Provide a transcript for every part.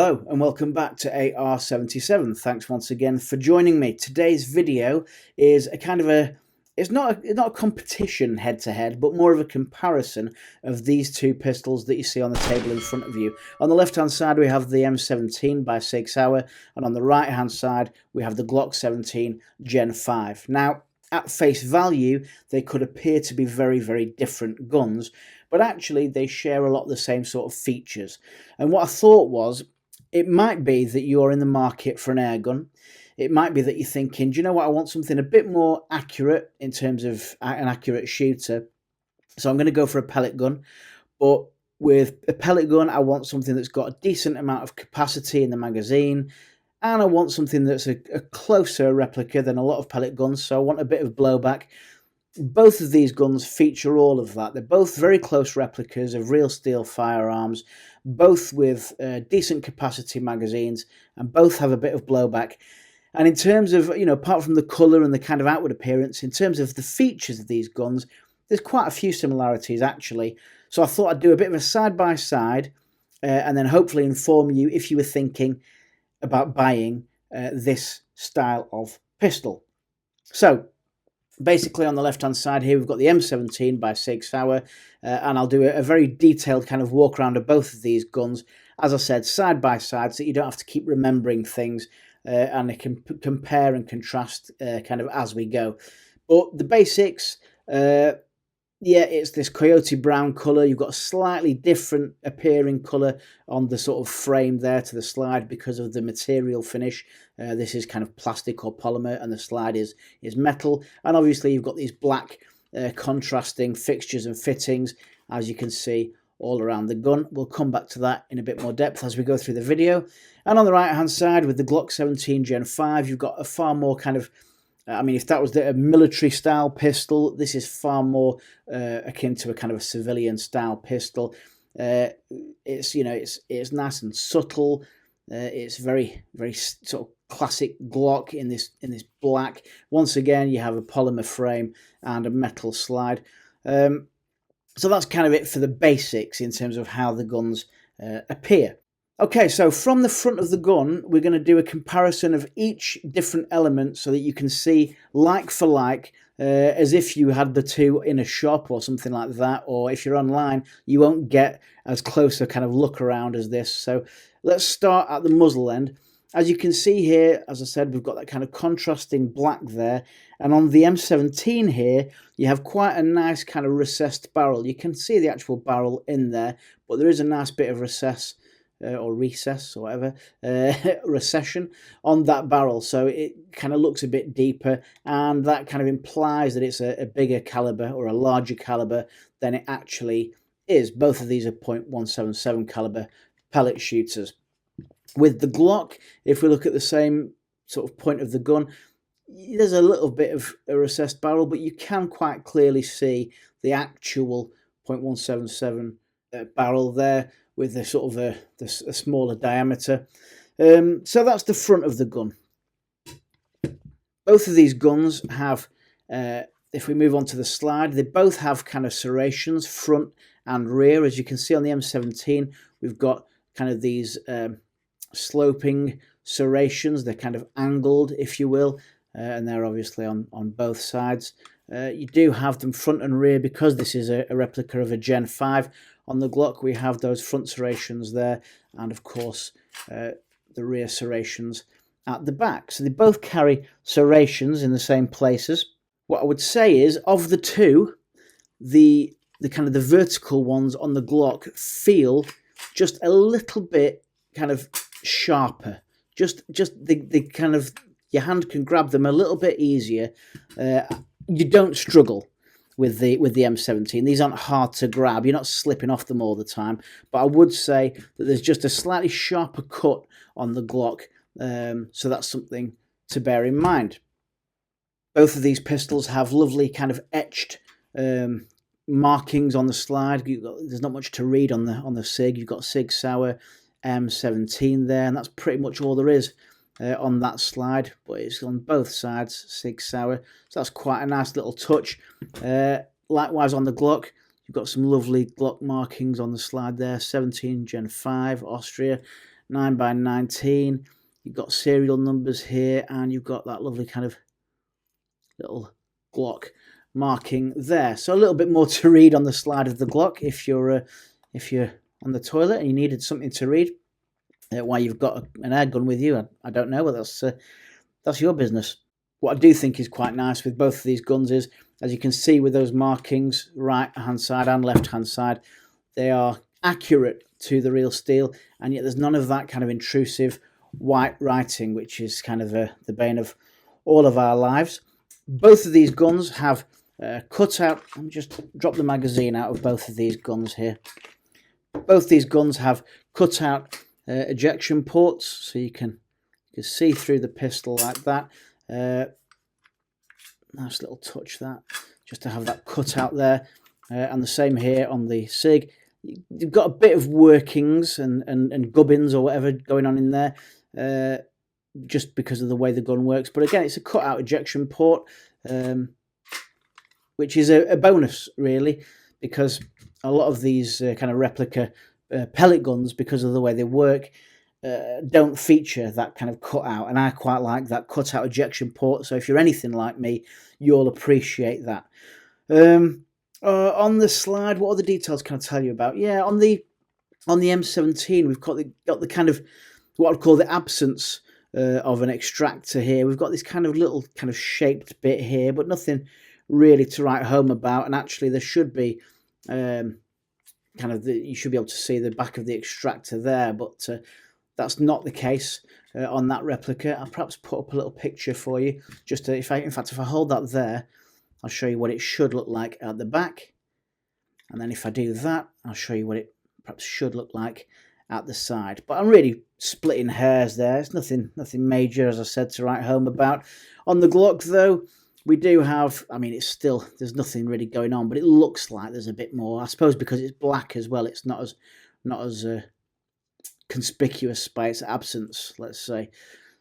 Hello and welcome back to AR77. Thanks once again for joining me. Today's video is a kind of it's not a competition head to head, but more of a comparison of these two pistols that you see on the table in front of you. On the left hand side we have the M17 by Sig M17, and on the right hand side we have the Glock 17 Gen 5. Now, at face value, they could appear to be very, very different guns, but actually they share a lot of the same sort of features. And what I thought was, it might be that you're in the market for an airgun. It might be that you're thinking, do you know what, I want something a bit more accurate in terms of an accurate shooter. So I'm going to go for a pellet gun. But with a pellet gun, I want something that's got a decent amount of capacity in the magazine. And I want something that's a closer replica than a lot of pellet guns, so I want a bit of blowback. Both of these guns feature all of that. They're both very close replicas of real steel firearms, both with decent capacity magazines, and both have a bit of blowback. And in terms of, apart from the colour and the kind of outward appearance, in terms of the features of these guns, there's quite a few similarities actually. So I thought I'd do a bit of a side-by-side and then hopefully inform you if you were thinking about buying this style of pistol. So basically on the left hand side here we've got the M17 by Sig M17, and I'll do a very detailed kind of walk around of both of these guns, as I said, side by side, so that you don't have to keep remembering things, and it can compare and contrast kind of as we go. But the basics, yeah, it's this coyote brown colour. You've got a slightly different appearing colour on the sort of frame there to the slide because of the material finish. This is kind of plastic or polymer, and the slide is metal. And obviously you've got these black contrasting fixtures and fittings, as you can see, all around the gun. We'll come back to that in a bit more depth as we go through the video. And on the right hand side with the Glock 17 Gen 5, you've got a far more kind of, I mean, if that was a military style pistol, this is far more akin to a kind of a civilian style pistol. It's nice and subtle. It's very, very sort of classic Glock in this black. Once again, you have a polymer frame and a metal slide. So that's kind of it for the basics in terms of how the guns appear. Okay, so from the front of the gun, we're going to do a comparison of each different element so that you can see like for like, as if you had the two in a shop or something like that, or if you're online, you won't get as close a kind of look around as this. So let's start at the muzzle end. As you can see here, as I said, we've got that kind of contrasting black there, and on the M17 here, you have quite a nice kind of recessed barrel. You can see the actual barrel in there, but there is a nice bit of recess, or recess or whatever, recession on that barrel, so it kind of looks a bit deeper, and that kind of implies that it's a bigger caliber or a larger caliber than it actually is. Both of these are .177 caliber pellet shooters. With the Glock, if we look at the same sort of point of the gun, there's a little bit of a recessed barrel, but you can quite clearly see the actual .177 barrel there, with the sort of a smaller diameter. So that's the front of the gun. Both of these guns have, if we move on to the slide, they both have kind of serrations, front and rear. As you can see on the M17, we've got kind of these sloping serrations. They're kind of angled, if you will, and they're obviously on both sides. You do have them front and rear because this is a replica of a Gen 5. On the Glock, we have those front serrations there, and of course the rear serrations at the back. So they both carry serrations in the same places. What I would say is, of the two, the kind of the vertical ones on the Glock feel just a little bit kind of sharper. Just the kind of, your hand can grab them a little bit easier. You don't struggle with the M17. These aren't hard to grab. You're not slipping off them all the time. But I would say that there's just a slightly sharper cut on the Glock, so that's something to bear in mind. Both of these pistols have lovely kind of etched markings on the slide. There's not much to read on the Sig. You've got Sig Sauer M17 there, and that's pretty much all there is on that slide, but it's on both sides, Sig Sauer, so that's quite a nice little touch. Likewise on the Glock, you've got some lovely Glock markings on the slide there, 17 Gen 5 Austria, 9x19. You've got serial numbers here, and you've got that lovely kind of little Glock marking there. So a little bit more to read on the slide of the Glock if you're on the toilet and you needed something to read while you've got an air gun with you. I don't know, but that's your business. What I do think is quite nice with both of these guns is, as you can see with those markings, right hand side and left hand side, they are accurate to the real steel, and yet there's none of that kind of intrusive white writing, which is kind of the bane of all of our lives. Both of these guns have cut out. Let me just drop the magazine out of both of these guns here. Both these guns have cut out ejection ports, so you can see through the pistol like that. Nice little touch, that, just to have that cut out there. And the same here on the Sig. You've got a bit of workings and gubbins or whatever going on in there, just because of the way the gun works. But again, it's a cut out ejection port, which is a bonus really, because a lot of these kind of replica pellet guns, because of the way they work, don't feature that kind of cutout, and I quite like that cutout ejection port. So if you're anything like me, you'll appreciate that. On the slide, what other details can I tell you about? Yeah, on the M17, we've got the kind of what I'd call the absence of an extractor here. We've got this kind of little kind of shaped bit here, but nothing really to write home about. And actually, there should be kind of you should be able to see the back of the extractor there, but that's not the case on that replica. I'll perhaps put up a little picture for you. Just to, if I hold that there, I'll show you what it should look like at the back. And then if I do that, I'll show you what it perhaps should look like at the side. But I'm really splitting hairs there. It's nothing major, as I said, to write home about. On the Glock, though, we do have, I mean, it's still, there's nothing really going on, but it looks like there's a bit more. I suppose because it's black as well, it's not as conspicuous by its absence, let's say.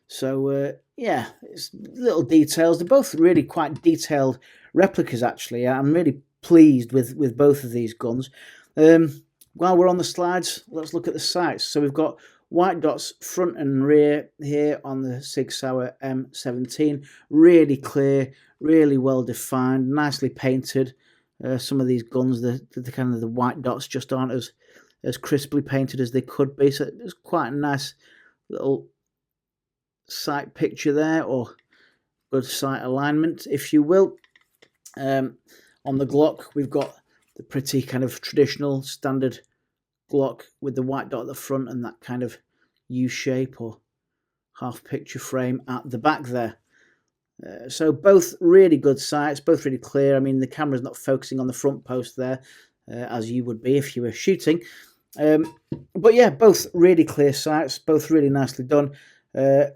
So yeah, it's little details. They're both really quite detailed replicas, actually. I'm really pleased with both of these guns. While we're on the slides, let's look at the sights. So we've got white dots front and rear here on the Sig Sauer M17. Really clear, really well defined, nicely painted. Some of these guns, the kind of the white dots just aren't as crisply painted as they could be. So it's quite a nice little sight picture there, or good sight alignment, if you will. On the Glock, we've got the pretty kind of traditional standard Glock with the white dot at the front and that kind of U-shape or half picture frame at the back there. So both really good sights, both really clear. I mean, the camera's not focusing on the front post there, as you would be if you were shooting. But yeah, both really clear sights, both really nicely done.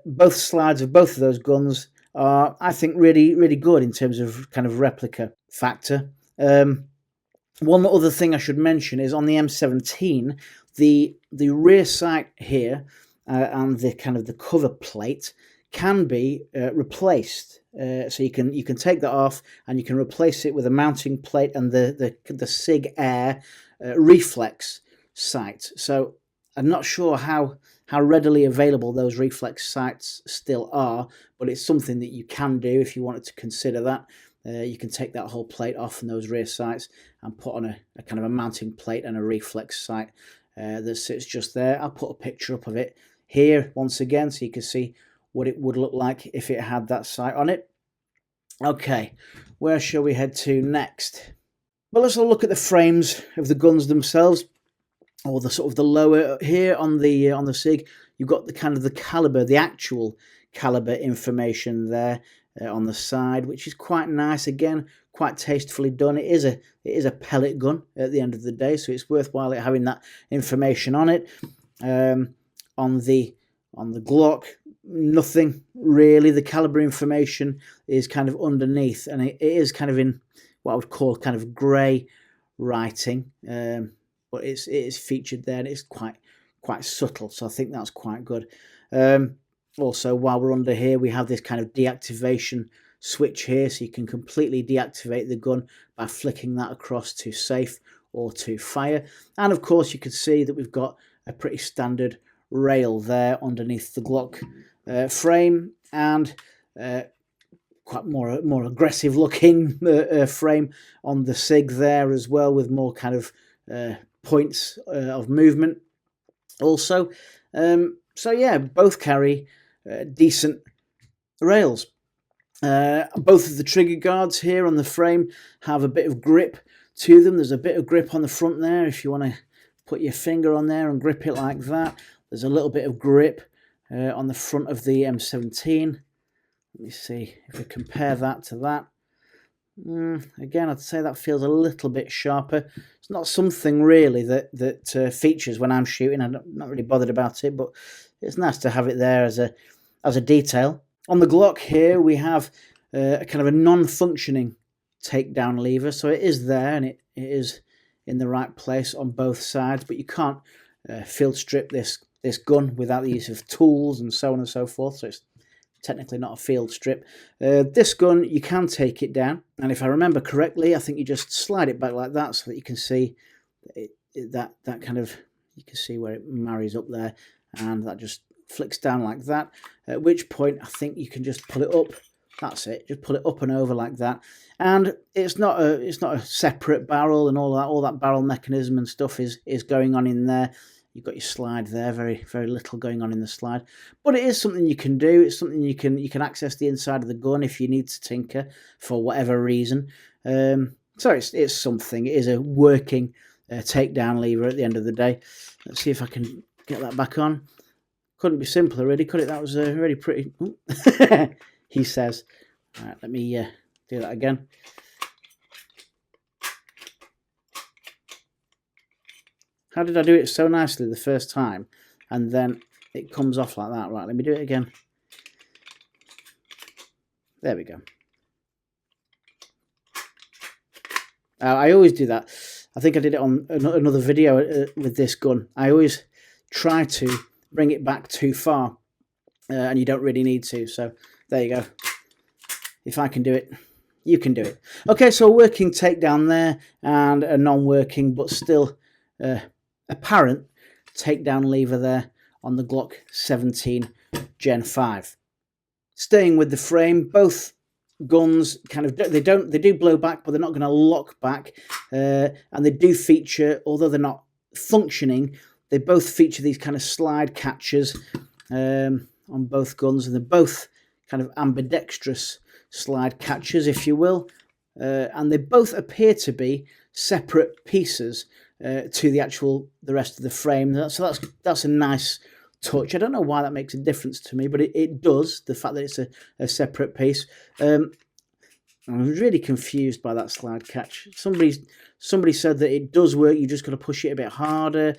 Both slides of both of those guns are, I think, really good in terms of kind of replica factor. One other thing I should mention is on the M17, the rear sight here and the kind of the cover plate can be replaced. So you can take that off and you can replace it with a mounting plate and the Sig Air reflex sight. So I'm not sure how readily available those reflex sights still are, but it's something that you can do if you wanted to consider that. You can take that whole plate off and those rear sights and put on a kind of a mounting plate and a reflex sight that sits just there. I'll put a picture up of it here once again so you can see what it would look like if it had that sight on it. Okay, where shall we head to next? Well, let's look at the frames of the guns themselves, or the sort of the lower here on the Sig. You've got the kind of the caliber, the actual caliber information there on the side, which is quite nice. Again, quite tastefully done. It is a pellet gun at the end of the day, so it's worthwhile having that information on it. On the Glock, nothing really. The caliber information is kind of underneath, and it is kind of in what I would call kind of grey writing, but it is featured there, and it's quite subtle. So I think that's quite good. Also, while we're under here, we have this kind of deactivation switch here, so you can completely deactivate the gun by flicking that across to safe or to fire. And of course, you can see that we've got a pretty standard rail there underneath the Glock frame, and quite more aggressive looking frame on the Sig there as well, with more kind of points of movement also. So yeah, both carry decent rails. Both of the trigger guards here on the frame have a bit of grip to them. There's a bit of grip on the front there if you want to put your finger on there and grip it like that. There's a little bit of grip on the front of the M17. Let me see if we compare that to that. Again, I'd say that feels a little bit sharper. It's not something really that features when I'm shooting. I'm not really bothered about it, but it's nice to have it there as a detail. On the Glock here, we have a kind of a non-functioning takedown lever. So it is there, and it is in the right place on both sides, but you can't field strip this gun without the use of tools and so on and so forth. So it's technically not a field strip. This gun, you can take it down, and if I remember correctly, I think you just slide it back like that so that you can see that kind of, you can see where it marries up there, and that just flicks down like that, at which point I think you can just pull it up. That's it, just pull it up and over like that, and it's not a separate barrel, and all that barrel mechanism and stuff is going on in there. You've got your slide there, very little going on in the slide, but it is something you can do. It's something you can access the inside of the gun if you need to tinker for whatever reason. So it's something. It is a working takedown lever at the end of the day. Let's see if I can get that back on. Couldn't be simpler, really, could it? That was really pretty. He says. All right, let me do that again. How did I do it so nicely the first time, and then it comes off like that? Right, let me do it again. There we go. I always do that. I think I did it on another video with this gun. I always try to bring it back too far, and you don't really need to. So there you go. If I can do it, you can do it. Okay, so a working takedown there, and a non-working but still apparent takedown lever there on the Glock 17 Gen 5. Staying with the frame, both guns kind of they do blow back, but they're not going to lock back, and they do feature, although they're not functioning, they both feature these kind of slide catches on both guns, and they're both kind of ambidextrous slide catches, if you will, and they both appear to be separate pieces to the rest of the frame. So that's a nice touch. I don't know why that makes a difference to me, but it does, the fact that it's a separate piece. I'm really confused by that slide catch. Somebody said that it does work, you just got to push it a bit harder.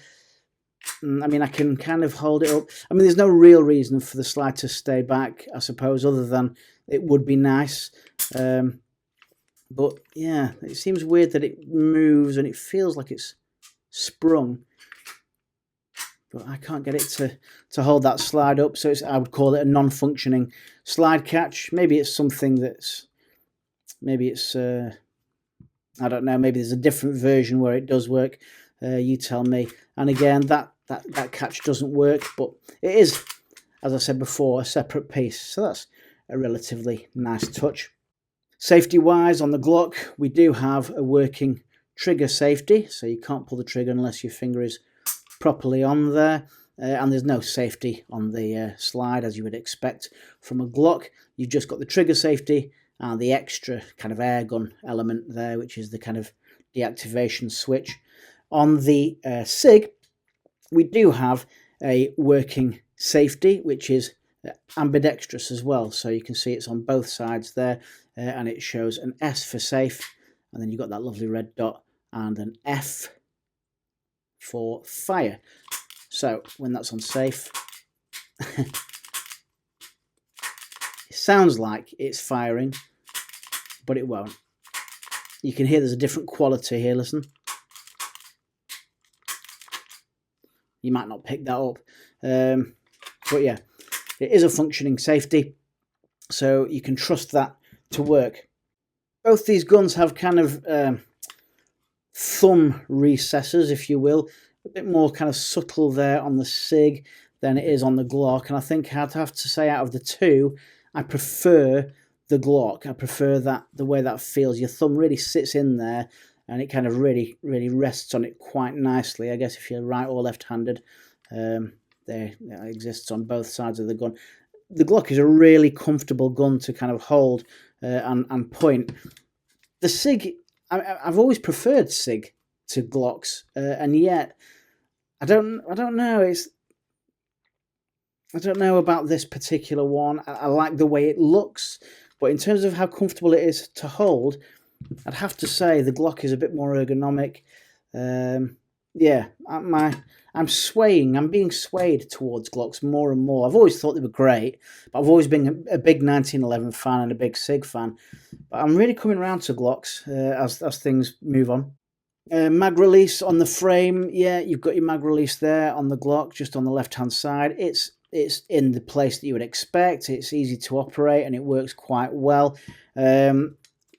I mean, I can kind of hold it up. I mean, there's no real reason for the slide to stay back, I suppose, other than it would be nice. But yeah, it seems weird that it moves and it feels like it's sprung. But I can't get it to hold that slide up, so I would call it a non-functioning slide catch. Maybe it's something that's, I don't know, maybe there's a different version where it does work. You tell me. And again, that catch doesn't work, but it is, as I said before, a separate piece. So that's a relatively nice touch. Safety-wise, on the Glock, we do have a working trigger safety, so you can't pull the trigger unless your finger is properly on there, and there's no safety on the slide, as you would expect from a Glock. You've just got the trigger safety and the extra kind of airgun element there, which is the kind of deactivation switch. On the Sig, we do have a working safety, which is ambidextrous as well. So you can see it's on both sides there, and it shows an S for safe, and then you've got that lovely red dot and an F for fire. So when that's on safe, it sounds like it's firing, but it won't. You can hear there's a different quality here, listen. You might not pick that up, but yeah, it is a functioning safety, so you can trust that to work. Both these guns have kind of thumb recesses, if you will, a bit more kind of subtle there on the Sig, than it is on the Glock, and I think I'd have to say out of the two, I prefer the Glock. I prefer that, the way that feels. Your thumb really sits in there, and it kind of really rests on it quite nicely. I guess if you're right or left-handed, there exists on both sides of the gun. The Glock is a really comfortable gun to kind of hold and point. The Sig, I've always preferred Sig to Glocks, and yet I don't know. I don't know about this particular one. I like the way it looks, but in terms of how comfortable it is to hold, I'd have to say the Glock is a bit more ergonomic. Yeah, I'm swaying. I'm being swayed towards Glocks more and more. I've always thought they were great, but I've always been a big 1911 fan and a big Sig fan. But I'm really coming around to Glocks as things move on. Mag release on the frame. Yeah, you've got your mag release there on the Glock, just on the left-hand side. It's in the place that you would expect. It's easy to operate and it works quite well.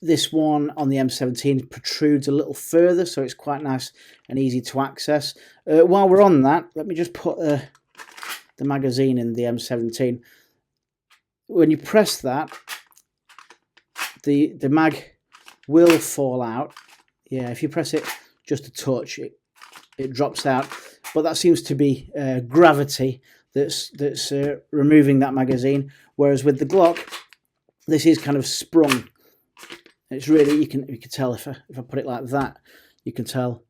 This one on the M17 protrudes a little further, so it's quite nice and easy to access. While we're on that, let me just put the magazine in the M17. When you press that, the mag will fall out. Yeah, if you press it just a touch, it drops out. But that seems to be gravity that's removing that magazine. Whereas with the Glock, this is kind of sprung. It's really, you can tell if I put it like that, you can tell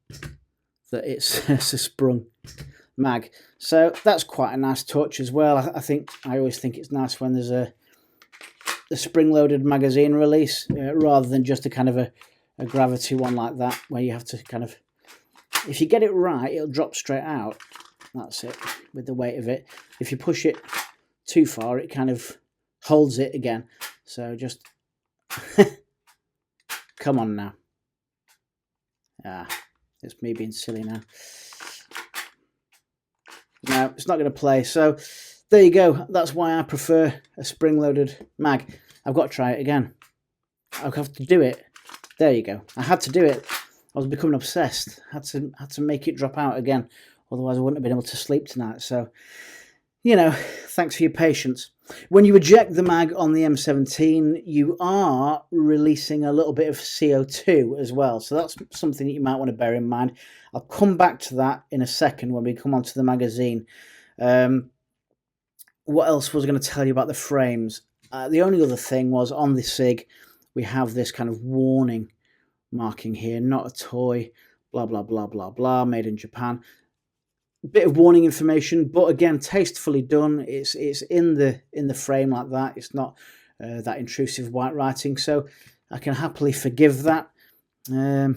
that it's a sprung mag. So that's quite a nice touch as well. I always think it's nice when there's a spring-loaded magazine release rather than just a kind of a gravity one like that, where you have to kind of, if you get it right, it'll drop straight out. That's it, with the weight of it. If you push it too far, it kind of holds it again. So just come on now. It's me being silly now. No, it's not going to play. So there you go. That's why I prefer a spring-loaded mag. I've got to try it again. I'll have to do it. There you go. I had to do it. I was becoming obsessed. Had to make it drop out again. Otherwise, I wouldn't have been able to sleep tonight. So, you know, thanks for your patience. When you eject the mag on the M17, you are releasing a little bit of CO2 as well. So that's something that you might want to bear in mind. I'll come back to that in a second when we come onto the magazine. What else was I going to tell you about the frames? The only other thing was on the Sig, we have this kind of warning marking here, not a toy, blah, blah, blah, blah, blah, made in Japan. Bit of warning information, but again, tastefully done. It's in the frame like that. It's not that intrusive white writing, so I can happily forgive that. Yeah,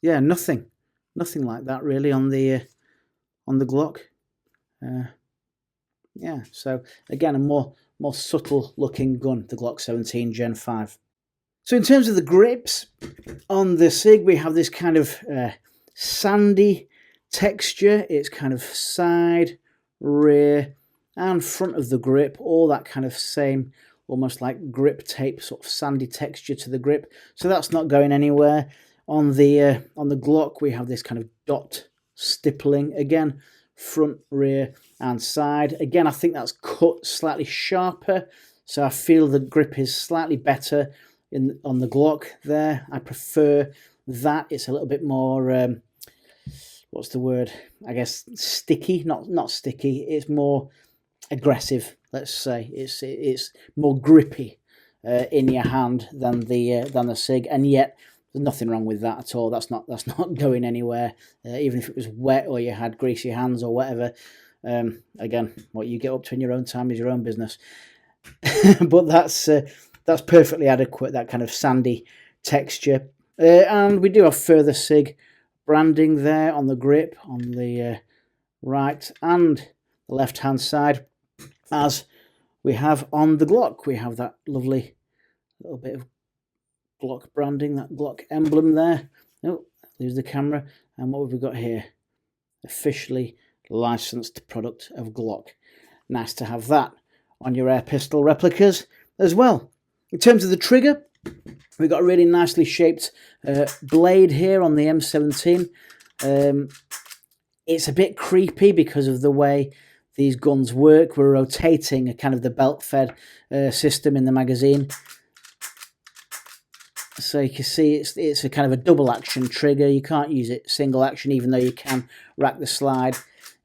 nothing like that really on the Glock. Yeah, so again, a more subtle looking gun, the Glock 17 Gen 5. So in terms of the grips on the Sig, we have this kind of sandy texture. It's kind of side, rear, and front of the grip, all that kind of same, almost like grip tape, sort of sandy texture to the grip. So that's not going anywhere. On the Glock, we have this kind of dot stippling again, front, rear, and side. Again, I think that's cut slightly sharper, so I feel the grip is slightly better on the Glock there. I prefer that. It's a little bit more what's the word? I guess sticky. Not sticky. It's more aggressive. Let's say it's more grippy in your hand than the Sig, and yet there's nothing wrong with that at all. That's not going anywhere. Even if it was wet or you had greasy hands or whatever. Again, what you get up to in your own time is your own business. But that's perfectly adequate. That kind of sandy texture, and we do have further Sig branding there on the grip on the right and the left hand side, as we have on the Glock. We have that lovely little bit of Glock branding, that Glock emblem there. Oh, there's the camera. And what have we got here? Officially licensed product of Glock. Nice to have that on your air pistol replicas as well. In terms of the trigger, we've got a really nicely shaped blade here on the M17. It's a bit creepy because of the way these guns work. We're rotating a kind of the belt-fed system in the magazine. So you can see it's a kind of a double action trigger. You can't use it single action, even though you can rack the slide.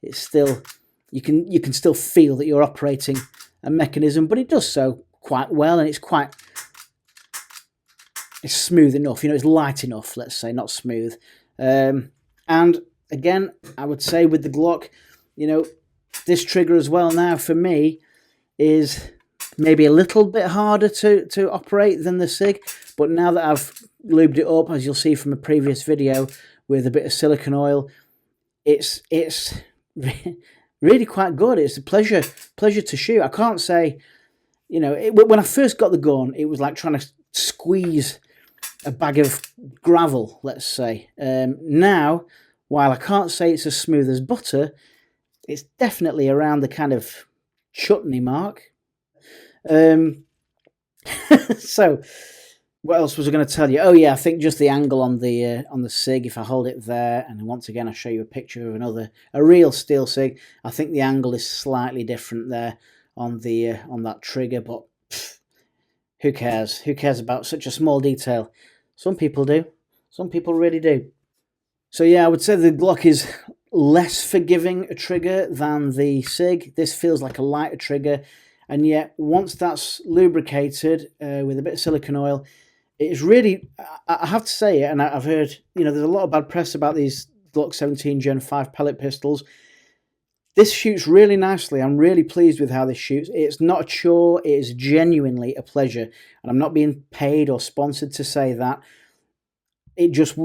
It's still, you can still feel that you're operating a mechanism, but it does so quite well, and it's smooth enough. You know, it's light enough, let's say, not smooth. And again, I would say with the Glock, you know, this trigger as well now for me is maybe a little bit harder to operate than the Sig, but now that I've lubed it up, as you'll see from a previous video, with a bit of silicone oil, it's really quite good. It's a pleasure to shoot. I can't say, you know, when I first got the gun, it was like trying to squeeze a bag of gravel, let's say. Now, while I can't say it's as smooth as butter, it's definitely around the kind of chutney mark. So what else was I going to tell you? Oh yeah, I think just the angle on the Sig, if I hold it there, and once again I show you a picture of a real steel Sig, I think the angle is slightly different there on that trigger, but who cares? Who cares about such a small detail? Some people do. Some people really do. So yeah, I would say the Glock is less forgiving a trigger than the Sig. This feels like a lighter trigger, and yet once that's lubricated with a bit of silicone oil, it is really, I have to say it, and I've heard, you know, there's a lot of bad press about these Glock 17 Gen 5 pellet pistols. This shoots really nicely. I'm really pleased with how this shoots. It's not a chore, it is genuinely a pleasure, and I'm not being paid or sponsored to say that. This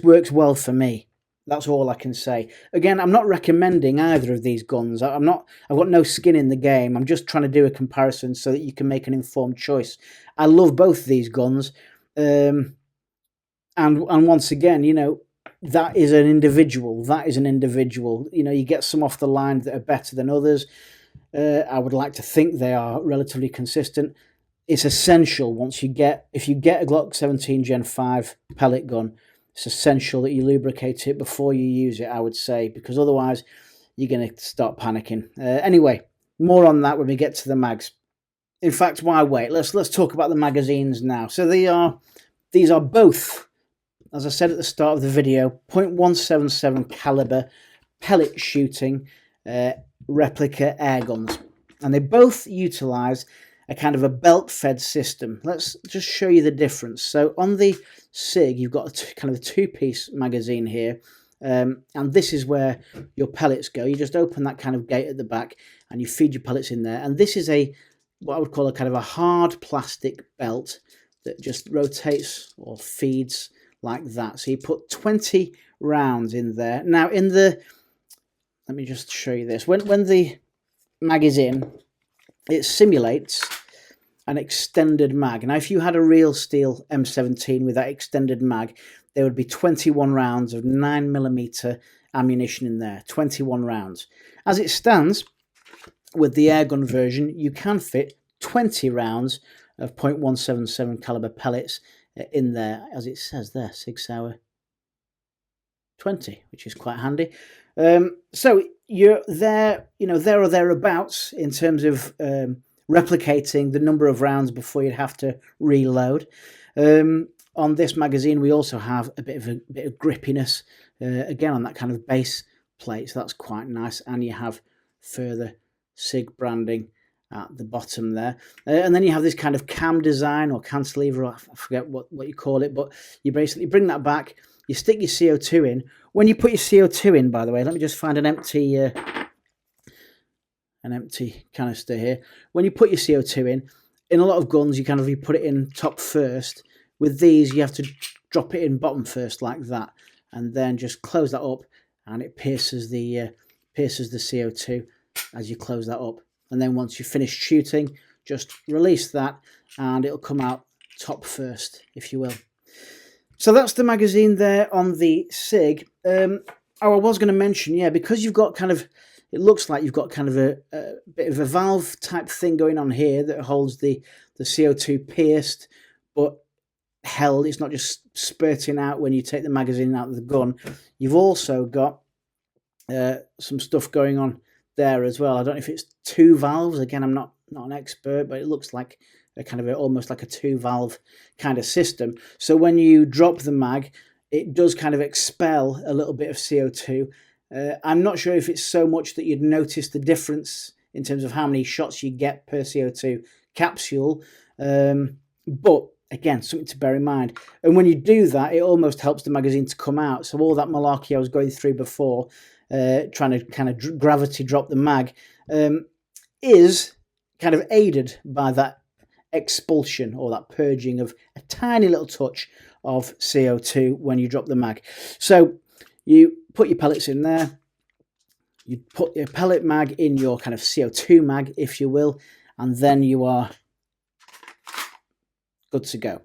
works well for me. That's all I can say. Again, I'm not recommending either of these guns. I've got no skin in the game. I'm just trying to do a comparison so that you can make an informed choice. I love both these guns. And once again, you know, that is an individual. That is an individual. You know, you get some off the line that are better than others. I would like to think they are relatively consistent. It's essential if you get a Glock 17 Gen 5 pellet gun, it's essential that you lubricate it before you use it, I would say, because otherwise you're going to start panicking. Anyway, more on that when we get to the mags. In fact, why wait? Let's talk about the magazines now. So these are both, as I said at the start of the video, .177 caliber pellet shooting replica air guns, and they both utilize a kind of a belt-fed system. Let's just show you the difference. So on the Sig, you've got kind of a two-piece magazine here, and this is where your pellets go. You just open that kind of gate at the back, and you feed your pellets in there. And this is what I would call a kind of a hard plastic belt that just rotates or feeds like that. So you put 20 rounds in there. Now, let me just show you this. When the mag is in, it simulates an extended mag. Now, if you had a real steel M17 with that extended mag, there would be 21 rounds of 9mm ammunition in there. 21 rounds. As it stands, with the airgun version, you can fit 20 rounds of .177 caliber pellets in there, as it says there, 6 Sauer 20, which is quite handy. So you're there, you know, there or thereabouts in terms of replicating the number of rounds before you'd have to reload. On this magazine, we also have a bit of grippiness, again on that kind of base plate, so that's quite nice. And you have further Sig branding at the bottom there, and then you have this kind of cam design or cantilever, I forget what you call it, but you basically bring that back. You stick your CO2 in. When you put your CO2 in, by the way, let me just find an empty canister here. When you put your CO2 in a lot of guns, you put it in top first. With these, you have to drop it in bottom first, like that, and then just close that up, and it pierces the CO2 as you close that up. And then once you've finished shooting, just release that, and it'll come out top first, if you will. So that's the magazine there on the Sig. I was going to mention, yeah, because you've got it looks like you've got kind of a bit of a valve type thing going on here that holds the CO2 pierced, but held. It's not just spurting out when you take the magazine out of the gun. You've also got some stuff going on there as well. I don't know if it's 2 valves. Again, I'm not an expert, but it looks like a kind of almost like a 2 valve kind of system. So when you drop the mag, it does kind of expel a little bit of CO2. I'm not sure if it's so much that you'd notice the difference in terms of how many shots you get per CO2 capsule, but again, something to bear in mind. And when you do that, it almost helps the magazine to come out. So all that malarkey I was going through before, trying to kind of gravity drop the mag, is kind of aided by that expulsion or that purging of a tiny little touch of CO2 when you drop the mag. So you put your pellets in there, you put your pellet mag in your kind of CO2 mag, if you will, and then you are good to go.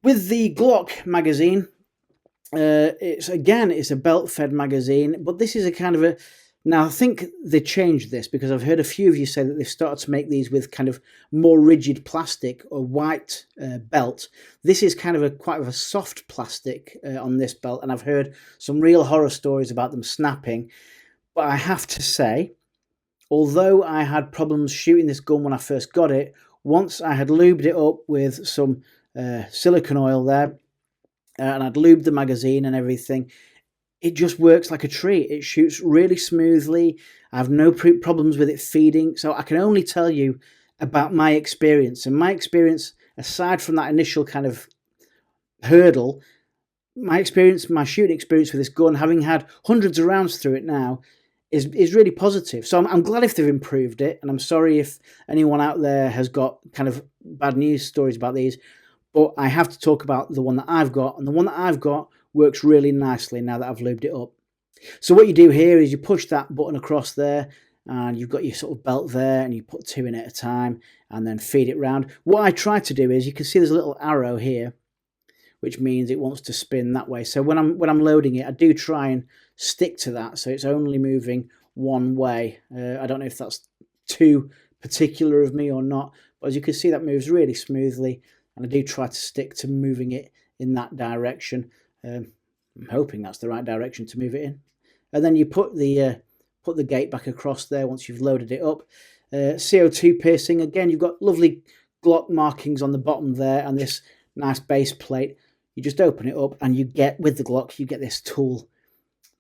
With the Glock magazine, it's a belt-fed magazine, but this is a kind of a... Now, I think they changed this because I've heard a few of you say that they've started to make these with kind of more rigid plastic or white belt. This is kind of quite a soft plastic on this belt, and I've heard some real horror stories about them snapping. But I have to say, although I had problems shooting this gun when I first got it, once I had lubed it up with some silicone oil there, and I'd lubed the magazine and everything, it just works like a treat. It shoots really smoothly. I have no problems with it feeding. So I can only tell you about my experience. And my experience, aside from that initial kind of hurdle, my shooting experience with this gun, having had hundreds of rounds through it now, is really positive. So I'm glad if they've improved it. And I'm sorry if anyone out there has got kind of bad news stories about these. But I have to talk about the one that I've got. And the one that I've got works really nicely now that I've lubed it up. So what you do here is you push that button across there, and you've got your sort of belt there, and you put 2 in at a time and then feed it round. What I try to do is, you can see there's a little arrow here, which means it wants to spin that way. So when I'm loading it, I do try and stick to that, so it's only moving one way. I don't know if that's too particular of me or not, but as you can see, that moves really smoothly, and I do try to stick to moving it in that direction. I'm hoping that's the right direction to move it in. And then you put the gate back across there once you've loaded it up. CO2 piercing, again, you've got lovely Glock markings on the bottom there and this nice base plate. You just open it up and you get, with the Glock, you get this tool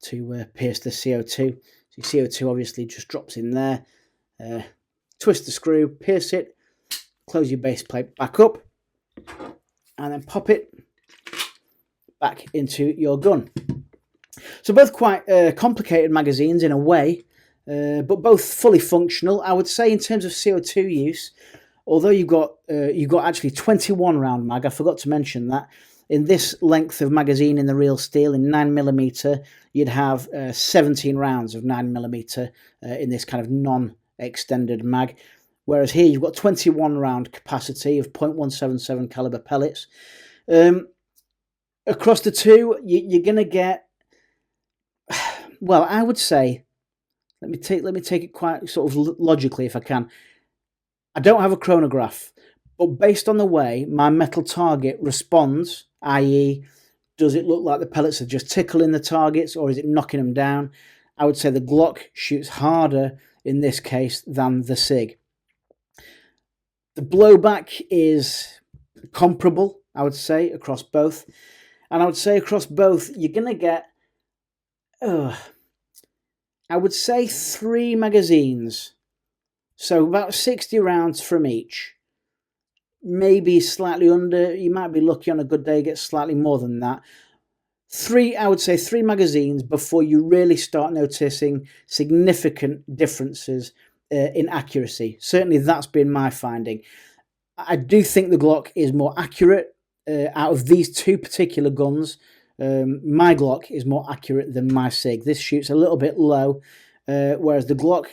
to pierce the CO2. So your CO2 obviously just drops in there. Twist the screw, pierce it, close your base plate back up, and then pop it back into your gun. So both quite complicated magazines in a way, but both fully functional. I would say in terms of CO2 use, although you've got actually 21 round mag, I forgot to mention that. In this length of magazine in the real steel, in 9mm, you'd have 17 rounds of 9mm in this kind of non-extended mag. Whereas here you've got 21 round capacity of .177 caliber pellets. Across the two, you're going to get, well, I would say, let me take it quite sort of logically if I can. I don't have a chronograph, but based on the way my metal target responds, i.e., does it look like the pellets are just tickling the targets or is it knocking them down, I would say the Glock shoots harder in this case than the Sig. The blowback is comparable, I would say, across both. And I would say across both, you're going to get, I would say 3 magazines. So about 60 rounds from each. Maybe slightly under. You might be lucky on a good day, get slightly more than that. I would say 3 magazines before you really start noticing significant differences in accuracy. Certainly that's been my finding. I do think the Glock is more accurate. Out of these 2 particular guns, my Glock is more accurate than my Sig. This shoots a little bit low, whereas the Glock,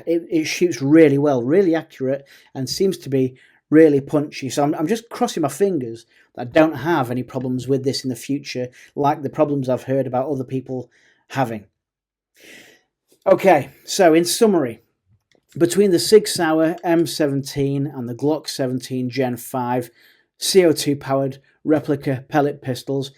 it shoots really well, really accurate, and seems to be really punchy. So I'm just crossing my fingers that I don't have any problems with this in the future, like the problems I've heard about other people having. Okay, so in summary, between the Sig Sauer M17 and the Glock 17 Gen 5 CO2 powered replica pellet pistols,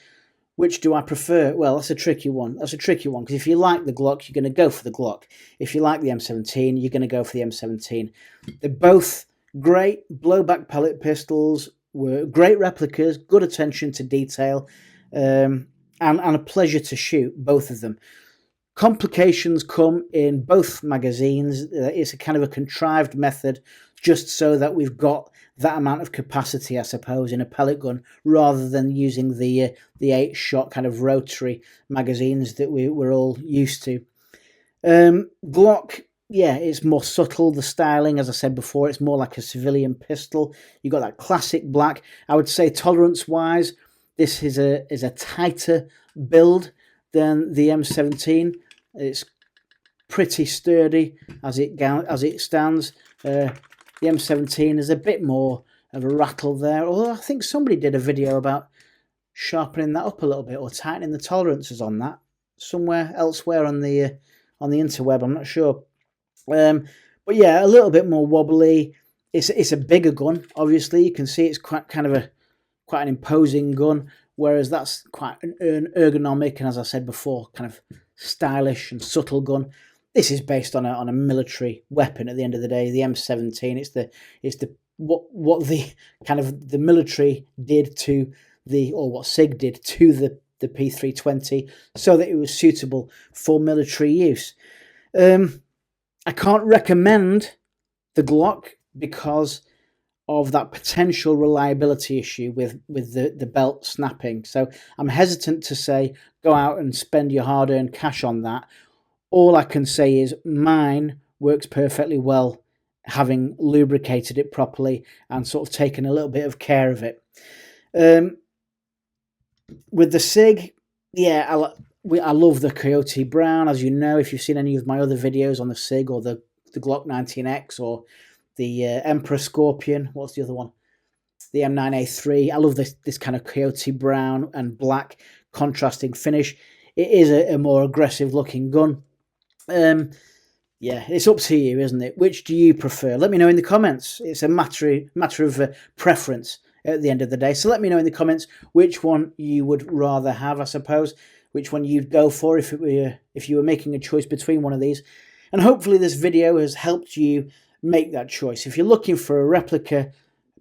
Which do I prefer? Well, that's a tricky one. That's a tricky one, because if you like the Glock, you're going to go for the Glock. If you like the M17, you're going to go for the M17. They're both great blowback pellet pistols, were great replicas, good attention to detail, and a pleasure to shoot, both of them. Complications come in both magazines. It's a kind of a contrived method just so that we've got that amount of capacity, I suppose, in a pellet gun, rather than using the 8-shot kind of rotary magazines that we're all used to. Glock, yeah, it's more subtle, the styling, as I said before, it's more like a civilian pistol. You've got that classic black. I would say tolerance-wise, this is a tighter build than the M17. It's pretty sturdy as it stands. The M17 is a bit more of a rattle there, although I think somebody did a video about sharpening that up a little bit or tightening the tolerances on that somewhere elsewhere on the interweb. I'm not sure, but yeah, a little bit more wobbly. It's a bigger gun. Obviously, you can see it's quite an imposing gun, whereas that's quite an ergonomic and, as I said before, kind of stylish and subtle gun. This is based on a military weapon. At the end of the day, the M17. It's the what the kind of the military did to what Sig did to the P320, so that it was suitable for military use. I can't recommend the Glock because of that potential reliability issue with the belt snapping. So I'm hesitant to say go out and spend your hard-earned cash on that. All I can say is mine works perfectly well, having lubricated it properly and sort of taken a little bit of care of it. With the Sig, yeah, I love the Coyote Brown. As you know, if you've seen any of my other videos on the Sig or the Glock 19X or the Emperor Scorpion, what's the other one? The M9A3. I love this kind of Coyote Brown and black contrasting finish. It is a more aggressive looking gun. Yeah, it's up to you, isn't it? Which do you prefer? Let me know in the comments. It's a matter of preference at the end of the day. So let me know in the comments which one you would rather have, I suppose, which one you'd go for if you were making a choice between one of these. And hopefully this video has helped you make that choice. If you're looking for a replica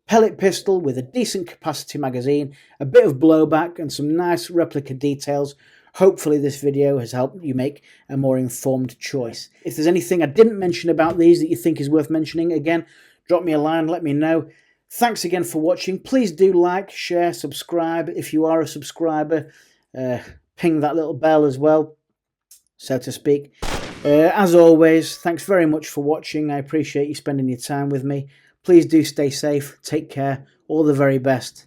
pellet pistol with a decent capacity magazine, a bit of blowback and some nice replica details, hopefully this video has helped you make a more informed choice. If there's anything I didn't mention about these that you think is worth mentioning, again, drop me a line, let me know. Thanks again for watching. Please do like, share, subscribe if you are a subscriber. Ping that little bell as well, so to speak. As always, thanks very much for watching. I appreciate you spending your time with me. Please do stay safe, take care, all the very best.